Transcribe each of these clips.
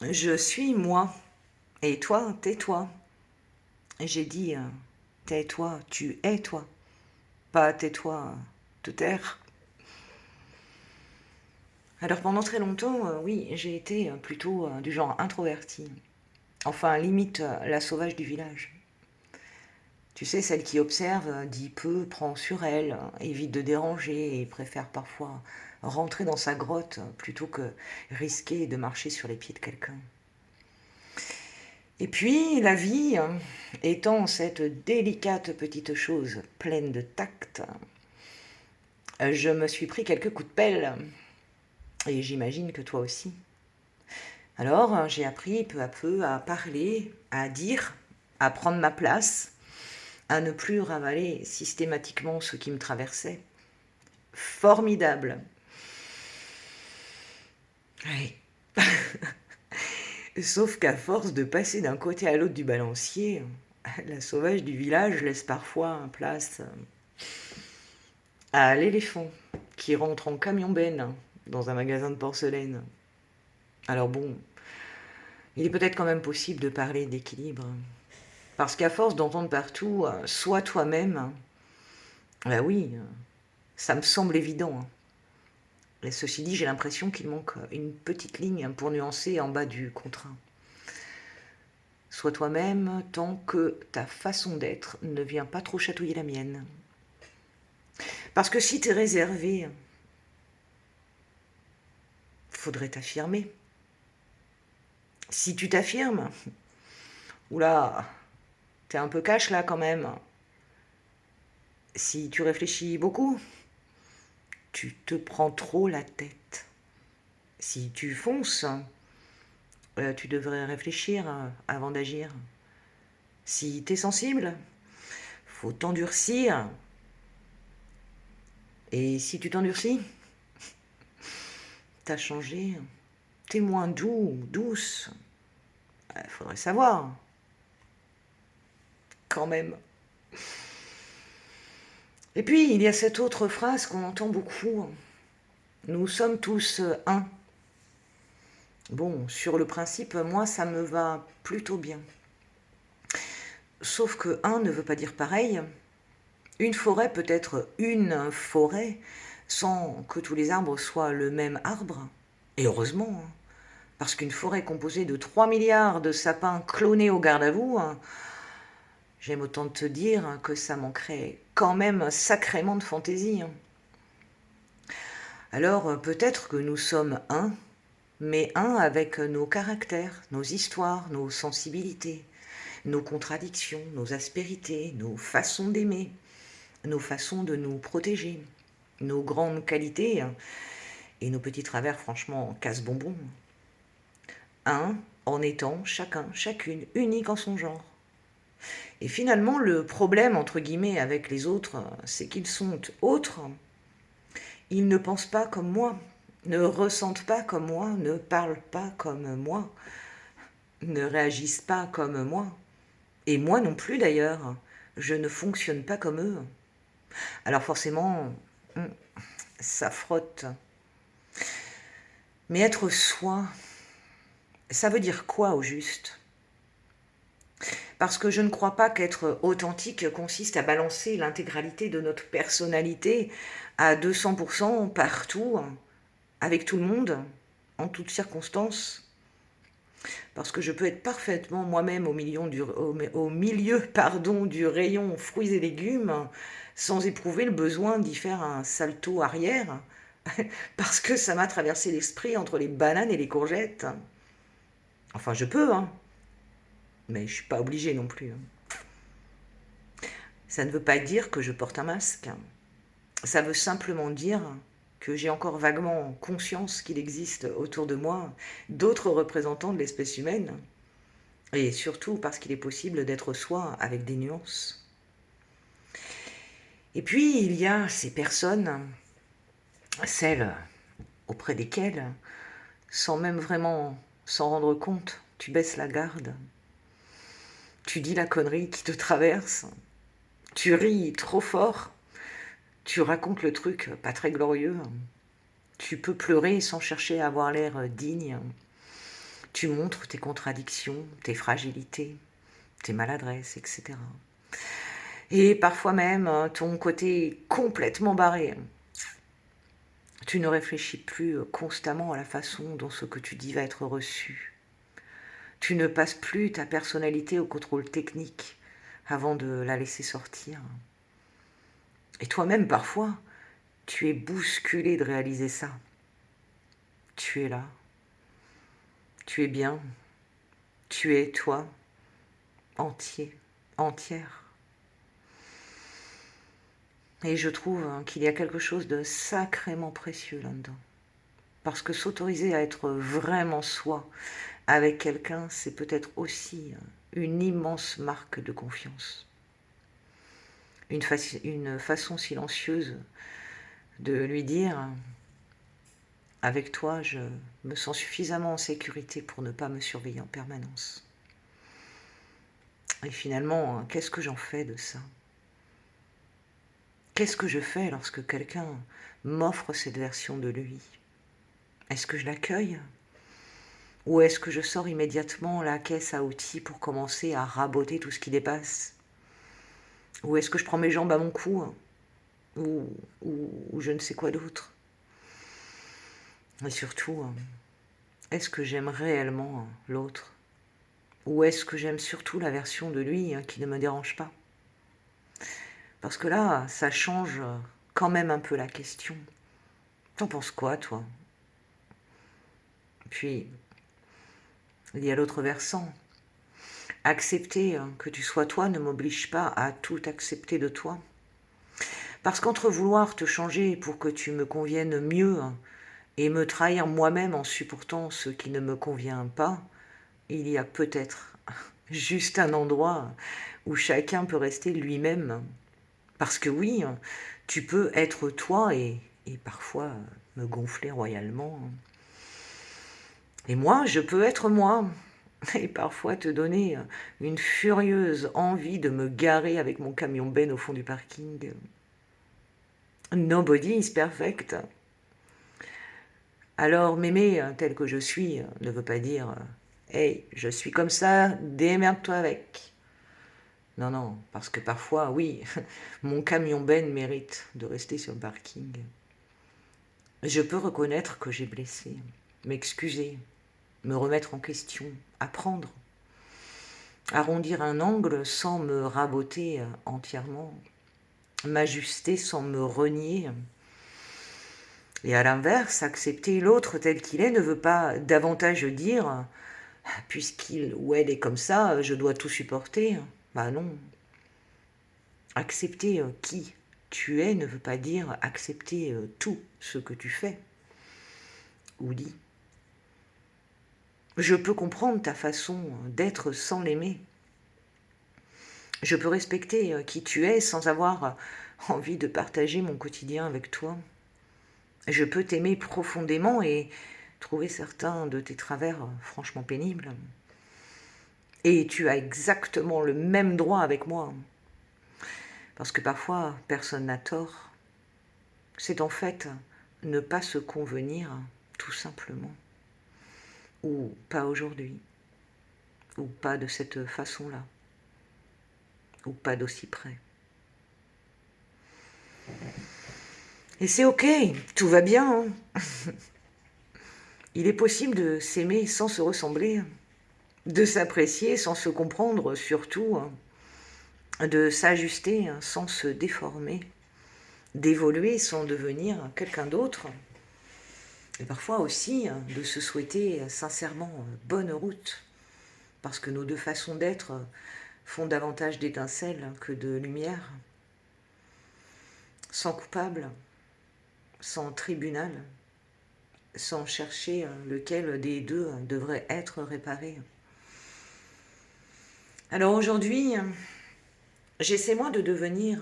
Je suis moi, et toi, tais-toi. J'ai dit, tais-toi, tu es toi. Pas tais-toi, te taire. Alors pendant très longtemps, oui, j'ai été plutôt du genre introverti. Enfin, limite la sauvage du village. Tu sais, celle qui observe, dit peu, prend sur elle, évite de déranger et préfère parfois rentrer dans sa grotte plutôt que risquer de marcher sur les pieds de quelqu'un. Et puis, la vie, étant cette délicate petite chose pleine de tact, je me suis pris quelques coups de pelle, et j'imagine que toi aussi. Alors, j'ai appris peu à peu à parler, à dire, à prendre ma place, à ne plus ravaler systématiquement ce qui me traversait. Formidable. Oui. Sauf qu'à force de passer d'un côté à l'autre du balancier, la sauvage du village laisse parfois place à l'éléphant qui rentre en camion-benne dans un magasin de porcelaine. Alors bon, il est peut-être quand même possible de parler d'équilibre. Parce qu'à force d'entendre partout, sois toi-même, bah oui, ça me semble évident. Et ceci dit, j'ai l'impression qu'il manque une petite ligne pour nuancer en bas du contrat. Sois toi-même tant que ta façon d'être ne vient pas trop chatouiller la mienne. Parce que si t'es réservé, faudrait t'affirmer. Si tu t'affirmes, oula, t'es un peu cash là quand même. Si tu réfléchis beaucoup, tu te prends trop la tête. Si tu fonces, tu devrais réfléchir avant d'agir. Si t'es sensible, faut t'endurcir. Et si tu t'endurcis, t'as changé. T'es moins doux, douce. Faudrait savoir, quand même. Et puis, il y a cette autre phrase qu'on entend beaucoup. Nous sommes tous un. Bon, sur le principe, moi, ça me va plutôt bien. Sauf que un ne veut pas dire pareil. Une forêt peut être une forêt sans que tous les arbres soient le même arbre. Et heureusement, hein, parce qu'une forêt composée de 3 milliards de sapins clonés au garde à vous, hein, j'aime autant te dire que ça manquerait quand même sacrément de fantaisie. Hein. Alors peut-être que nous sommes un, mais un avec nos caractères, nos histoires, nos sensibilités, nos contradictions, nos aspérités, nos façons d'aimer, nos façons de nous protéger, nos grandes qualités et nos petits travers franchement casse-bonbons. Un en étant chacun, chacune, unique en son genre. Et finalement, le problème, entre guillemets, avec les autres, c'est qu'ils sont autres. Ils ne pensent pas comme moi, ne ressentent pas comme moi, ne parlent pas comme moi, ne réagissent pas comme moi. Et moi non plus d'ailleurs, je ne fonctionne pas comme eux. Alors forcément, ça frotte. Mais être soi, ça veut dire quoi au juste? Parce que je ne crois pas qu'être authentique consiste à balancer l'intégralité de notre personnalité à 200% partout, avec tout le monde, en toutes circonstances. Parce que je peux être parfaitement moi-même au milieu du rayon fruits et légumes sans éprouver le besoin d'y faire un salto arrière parce que ça m'a traversé l'esprit entre les bananes et les courgettes. Enfin, je peux, hein, mais je suis pas obligée non plus. Ça ne veut pas dire que je porte un masque. Ça veut simplement dire que j'ai encore vaguement conscience qu'il existe autour de moi d'autres représentants de l'espèce humaine. Et surtout parce qu'il est possible d'être soi avec des nuances. Et puis, il y a ces personnes, celles auprès desquelles, sans même vraiment s'en rendre compte, tu baisses la garde. Tu dis la connerie qui te traverse. Tu ris trop fort. Tu racontes le truc pas très glorieux. Tu peux pleurer sans chercher à avoir l'air digne. Tu montres tes contradictions, tes fragilités, tes maladresses, etc. Et parfois même ton côté complètement barré. Tu ne réfléchis plus constamment à la façon dont ce que tu dis va être reçu. Tu ne passes plus ta personnalité au contrôle technique avant de la laisser sortir. Et toi-même, parfois, tu es bousculé de réaliser ça. Tu es là. Tu es bien. Tu es toi, entier, entière. Et je trouve qu'il y a quelque chose de sacrément précieux là-dedans. Parce que s'autoriser à être vraiment soi avec quelqu'un, c'est peut-être aussi une immense marque de confiance. Une façon silencieuse de lui dire « Avec toi, je me sens suffisamment en sécurité pour ne pas me surveiller en permanence. » Et finalement, qu'est-ce que j'en fais de ça? Qu'est-ce que je fais lorsque quelqu'un m'offre cette version de lui? Est-ce que je l'accueille? Ou est-ce que je sors immédiatement la caisse à outils pour commencer à raboter tout ce qui dépasse? Ou est-ce que je prends mes jambes à mon cou? Ou je ne sais quoi d'autre? Et surtout, est-ce que j'aime réellement l'autre? Ou est-ce que j'aime surtout la version de lui qui ne me dérange pas? Parce que là, ça change quand même un peu la question. T'en penses quoi, toi? Puis, il y a l'autre versant. Accepter que tu sois toi ne m'oblige pas à tout accepter de toi. Parce qu'entre vouloir te changer pour que tu me conviennes mieux et me trahir moi-même en supportant ce qui ne me convient pas, il y a peut-être juste un endroit où chacun peut rester lui-même. Parce que oui, tu peux être toi et parfois me gonfler royalement. Et moi, je peux être moi. Et parfois te donner une furieuse envie de me garer avec mon camion-ben au fond du parking. Nobody is perfect. Alors m'aimer tel que je suis ne veut pas dire hey, je suis comme ça, démerde-toi avec. Non, non, parce que parfois, oui, mon camion-ben mérite de rester sur le parking. Je peux reconnaître que j'ai blessé, m'excuser, me remettre en question, apprendre, arrondir un angle sans me raboter entièrement, m'ajuster sans me renier. Et à l'inverse, accepter l'autre tel qu'il est ne veut pas davantage dire puisqu'il ou elle est comme ça, je dois tout supporter. Bah non. Accepter qui tu es ne veut pas dire accepter tout ce que tu fais ou dis. Je peux comprendre ta façon d'être sans l'aimer. Je peux respecter qui tu es sans avoir envie de partager mon quotidien avec toi. Je peux t'aimer profondément et trouver certains de tes travers franchement pénibles. Et tu as exactement le même droit avec moi. Parce que parfois, personne n'a tort. C'est en fait ne pas se convenir, tout simplement. Ou pas aujourd'hui. Ou pas de cette façon-là. Ou pas d'aussi près. Et c'est ok, tout va bien. Il est possible de s'aimer sans se ressembler, de s'apprécier sans se comprendre surtout, de s'ajuster sans se déformer, d'évoluer sans devenir quelqu'un d'autre, et parfois aussi de se souhaiter sincèrement bonne route, parce que nos deux façons d'être font davantage d'étincelles que de lumière, sans coupable, sans tribunal, sans chercher lequel des deux devrait être réparé. Alors aujourd'hui, j'essaie moi de devenir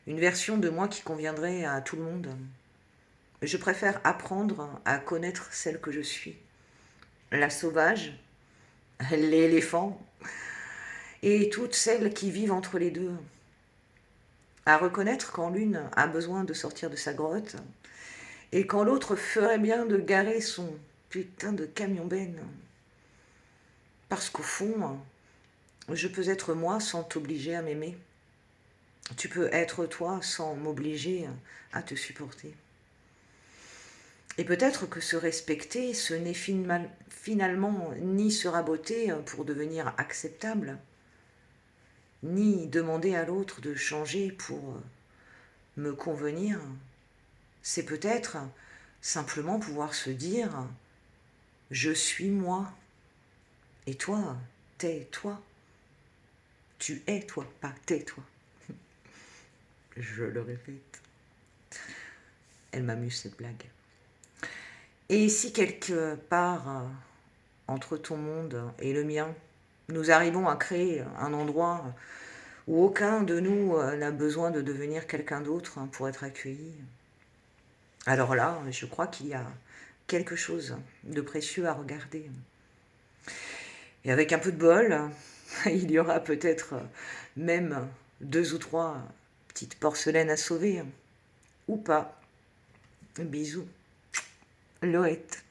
une version de moi qui conviendrait à tout le monde. Je préfère apprendre à connaître celle que je suis. La sauvage, l'éléphant, et toutes celles qui vivent entre les deux. À reconnaître quand l'une a besoin de sortir de sa grotte, et quand l'autre ferait bien de garer son putain de camion-ben. Parce qu'au fond, je peux être moi sans t'obliger à m'aimer. Tu peux être toi sans m'obliger à te supporter. Et peut-être que se respecter, ce n'est finalement ni se raboter pour devenir acceptable, ni demander à l'autre de changer pour me convenir. C'est peut-être simplement pouvoir se dire « je suis moi » et toi, t'es toi. Tu es toi, pas t'es toi. Je le répète. Elle m'amuse cette blague. Et si quelque part, entre ton monde et le mien, nous arrivons à créer un endroit où aucun de nous n'a besoin de devenir quelqu'un d'autre pour être accueilli, alors là, je crois qu'il y a quelque chose de précieux à regarder. Et avec un peu de bol, il y aura peut-être même 2 ou 3 petites porcelaines à sauver. Ou pas. Bisous. Loette.